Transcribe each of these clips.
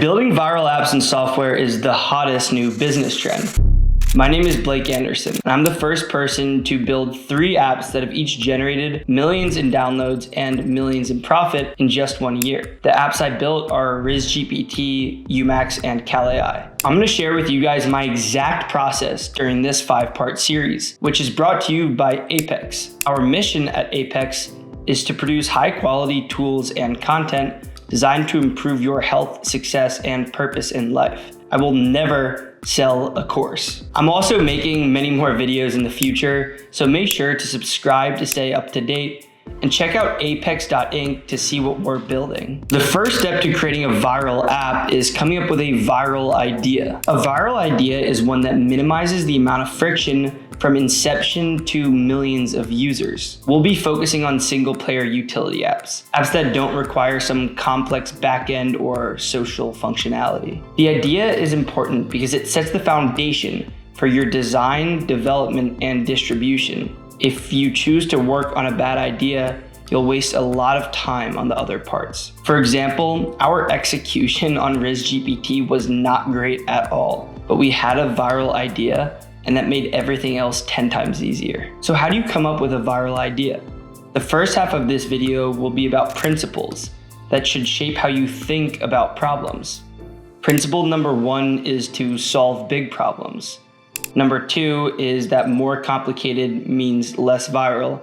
Building viral apps and software is the hottest new business trend. My name is Blake Anderson, and I'm the first person to build 3 apps that have each generated millions in downloads and millions in profit in just 1 year. The apps I built are RizGPT, Umax, and CalAI. I'm going to share with you guys my exact process during this 5-part series, which is brought to you by Apex. Our mission at Apex is to produce high-quality tools and content designed to improve your health, success, and purpose in life. I will never sell a course. I'm also making many more videos in the future, so make sure to subscribe to stay up to date and check out apex.inc to see what we're building. The first step to creating a viral app is coming up with a viral idea. A viral idea is one that minimizes the amount of friction from inception to millions of users. We'll be focusing on single-player utility apps that don't require some complex backend or social functionality. The idea is important because it sets the foundation for your design, development, and distribution. If you choose to work on a bad idea, you'll waste a lot of time on the other parts. For example, our execution on RizGPT was not great at all, but we had a viral idea and that made everything else 10 times easier. So how do you come up with a viral idea? The first half of this video will be about principles that should shape how you think about problems. Principle number 1 is to solve big problems. Number 2 is that more complicated means less viral.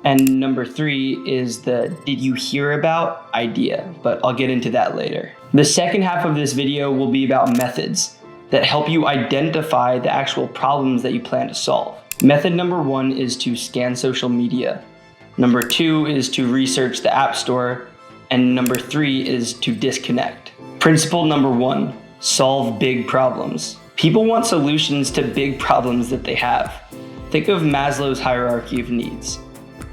And number 3 is the did you hear about idea, but I'll get into that later. The second half of this video will be about methods that help you identify the actual problems that you plan to solve. Method number 1 is to scan social media. Number 2 is to research the App Store. And number 3 is to disconnect. Principle number 1, solve big problems. People want solutions to big problems that they have. Think of Maslow's hierarchy of needs.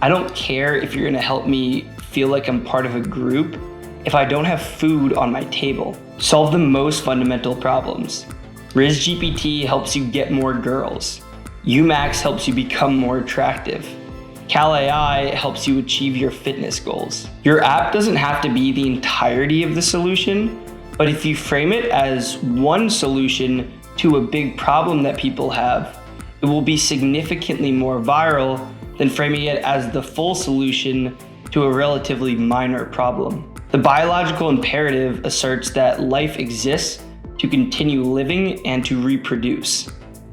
I don't care if you're gonna help me feel like I'm part of a group if I don't have food on my table. Solve the most fundamental problems. RizGPT helps you get more girls. Umax helps you become more attractive. CalAI helps you achieve your fitness goals. Your app doesn't have to be the entirety of the solution, but if you frame it as one solution to a big problem that people have, it will be significantly more viral than framing it as the full solution to a relatively minor problem. The biological imperative asserts that life exists to continue living and to reproduce.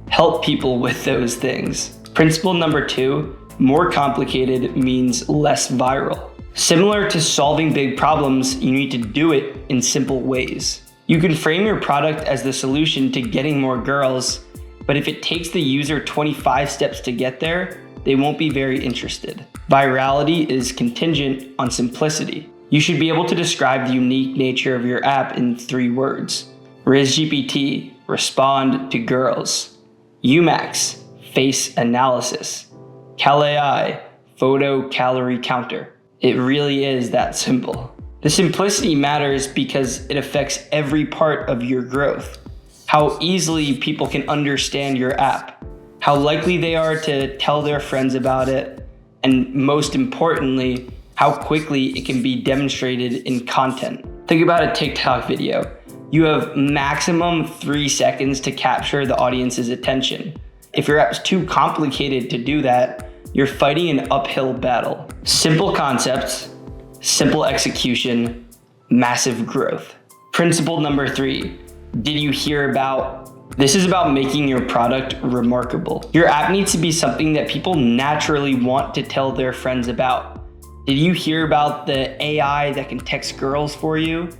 Help people with those things. Principle number 2, more complicated means less viral. Similar to solving big problems, you need to do it in simple ways. You can frame your product as the solution to getting more girls, but if it takes the user 25 steps to get there, they won't be very interested. Virality is contingent on simplicity. You should be able to describe the unique nature of your app in 3 words. RizGPT, respond to girls. Umax, face analysis. CalAI, photo calorie counter. It really is that simple. The simplicity matters because it affects every part of your growth. How easily people can understand your app, how likely they are to tell their friends about it, and most importantly, how quickly it can be demonstrated in content. Think about a TikTok video. You have maximum 3 seconds to capture the audience's attention. If your app's too complicated to do that, you're fighting an uphill battle. Simple concepts, simple execution, massive growth. Principle number 3, did you hear about? This is about making your product remarkable. Your app needs to be something that people naturally want to tell their friends about. Did you hear about the AI that can text girls for you?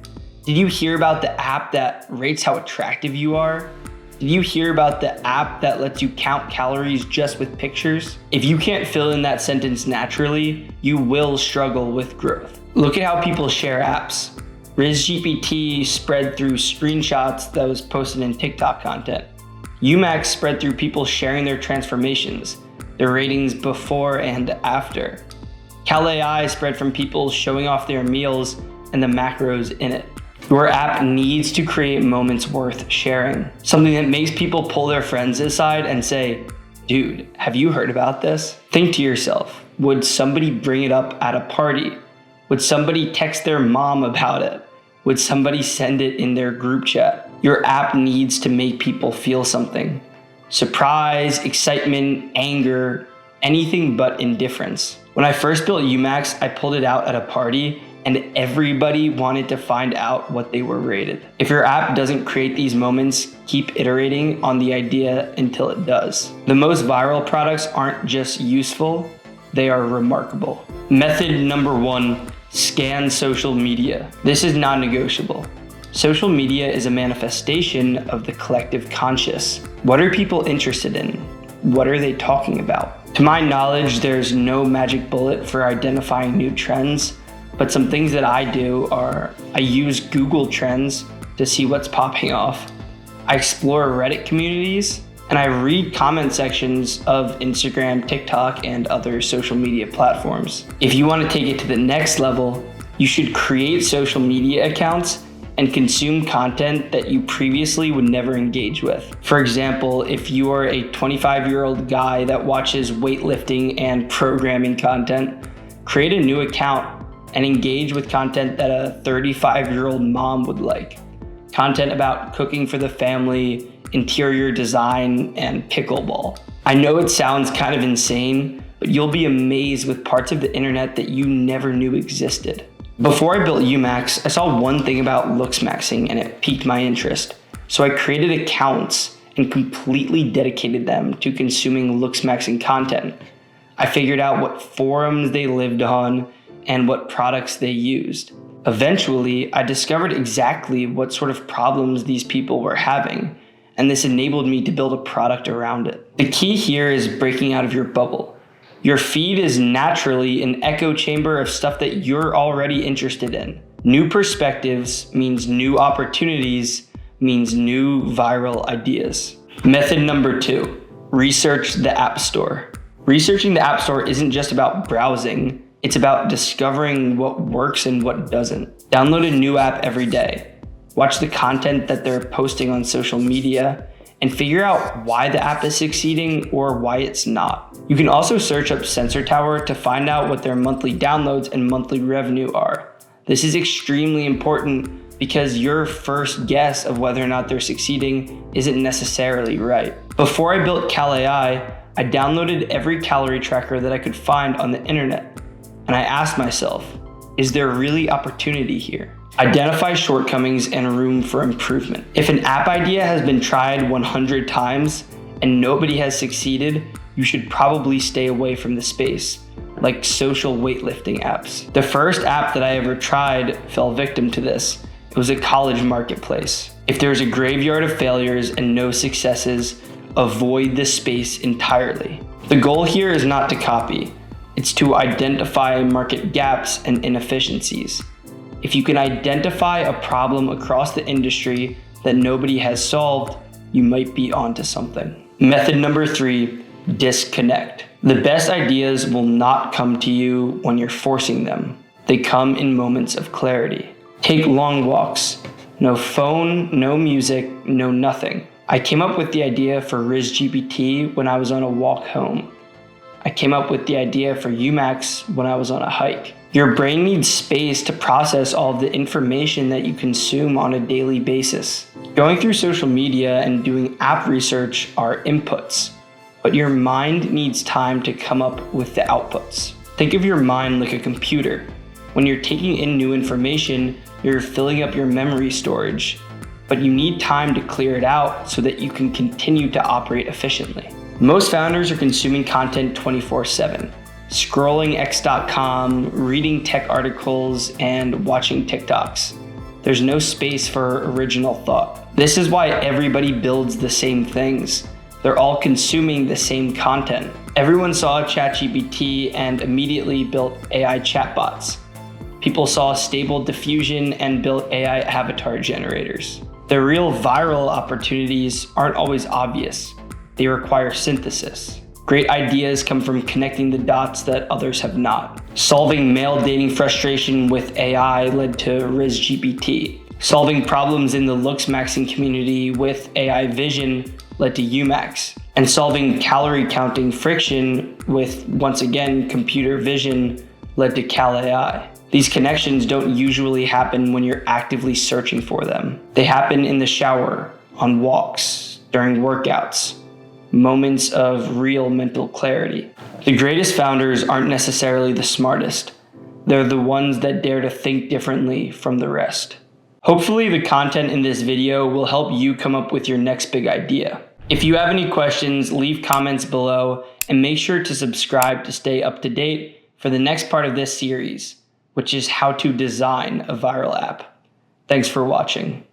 Did you hear about the app that rates how attractive you are? Did you hear about the app that lets you count calories just with pictures? If you can't fill in that sentence naturally, you will struggle with growth. Look at how people share apps. RizGPT spread through screenshots that was posted in TikTok content. Umax spread through people sharing their transformations, their ratings before and after. CalAI spread from people showing off their meals and the macros in it. Your app needs to create moments worth sharing. Something that makes people pull their friends aside and say, dude, have you heard about this? Think to yourself, would somebody bring it up at a party? Would somebody text their mom about it? Would somebody send it in their group chat? Your app needs to make people feel something. Surprise, excitement, anger, anything but indifference. When I first built Umax, I pulled it out at a party and everybody wanted to find out what they were rated. If your app doesn't create these moments, keep iterating on the idea until it does. The most viral products aren't just useful, they are remarkable. Method number 1, scan social media. This is non-negotiable. Social media is a manifestation of the collective conscious. What are people interested in? What are they talking about? To my knowledge, there's no magic bullet for identifying new trends, but some things that I do are I use Google Trends to see what's popping off. I explore Reddit communities, and I read comment sections of Instagram, TikTok, and other social media platforms. If you want to take it to the next level, you should create social media accounts and consume content that you previously would never engage with. For example, if you are a 25-year-old guy that watches weightlifting and programming content, create a new account and engage with content that a 35-year-old mom would like. Content about cooking for the family, interior design, and pickleball. I know it sounds kind of insane, but you'll be amazed with parts of the internet that you never knew existed. Before I built Umax, I saw one thing about looks maxing and it piqued my interest. So I created accounts and completely dedicated them to consuming looks maxing content. I figured out what forums they lived on and what products they used. Eventually, I discovered exactly what sort of problems these people were having, and this enabled me to build a product around it. The key here is breaking out of your bubble. Your feed is naturally an echo chamber of stuff that you're already interested in. New perspectives means new opportunities, means new viral ideas. Method number 2, research the App Store. Researching the App Store isn't just about browsing, it's about discovering what works and what doesn't. Download a new app every day. Watch the content that they're posting on social media and figure out why the app is succeeding or why it's not. You can also search up Sensor Tower to find out what their monthly downloads and monthly revenue are. This is extremely important because your first guess of whether or not they're succeeding isn't necessarily right. Before I built CalAI, I downloaded every calorie tracker that I could find on the internet. And I asked myself, is there really opportunity here? Identify shortcomings and room for improvement. If an app idea has been tried 100 times and nobody has succeeded, you should probably stay away from the space, like social weightlifting apps. The first app that I ever tried fell victim to this. It was a college marketplace. If there's a graveyard of failures and no successes, avoid this space entirely. The goal here is not to copy. It's to identify market gaps and inefficiencies. If you can identify a problem across the industry that nobody has solved, you might be onto something. Method number 3, disconnect. The best ideas will not come to you when you're forcing them. They come in moments of clarity. Take long walks. No phone, no music, no nothing. I came up with the idea for RizGPT when I was on a walk home. I came up with the idea for Umax when I was on a hike. Your brain needs space to process all of the information that you consume on a daily basis. Going through social media and doing app research are inputs, but your mind needs time to come up with the outputs. Think of your mind like a computer. When you're taking in new information, you're filling up your memory storage, but you need time to clear it out so that you can continue to operate efficiently. Most founders are consuming content 24/7, scrolling x.com, reading tech articles, and watching TikToks. There's no space for original thought. This is why everybody builds the same things. They're all consuming the same content. Everyone saw ChatGPT and immediately built AI chatbots. People saw Stable Diffusion and built AI avatar generators. The real viral opportunities aren't always obvious. They require synthesis. Great ideas come from connecting the dots that others have not. Solving male dating frustration with AI led to RizGPT. Solving problems in the looks maxing community with AI vision led to Umax. And solving calorie counting friction with, once again, computer vision led to CalAI. These connections don't usually happen when you're actively searching for them. They happen in the shower, on walks, during workouts, moments of real mental clarity. The greatest founders aren't necessarily the smartest. They're the ones that dare to think differently from the rest. Hopefully the content in this video will help you come up with your next big idea. If you have any questions, leave comments below and make sure to subscribe to stay up to date for the next part of this series, which is how to design a viral app. Thanks for watching.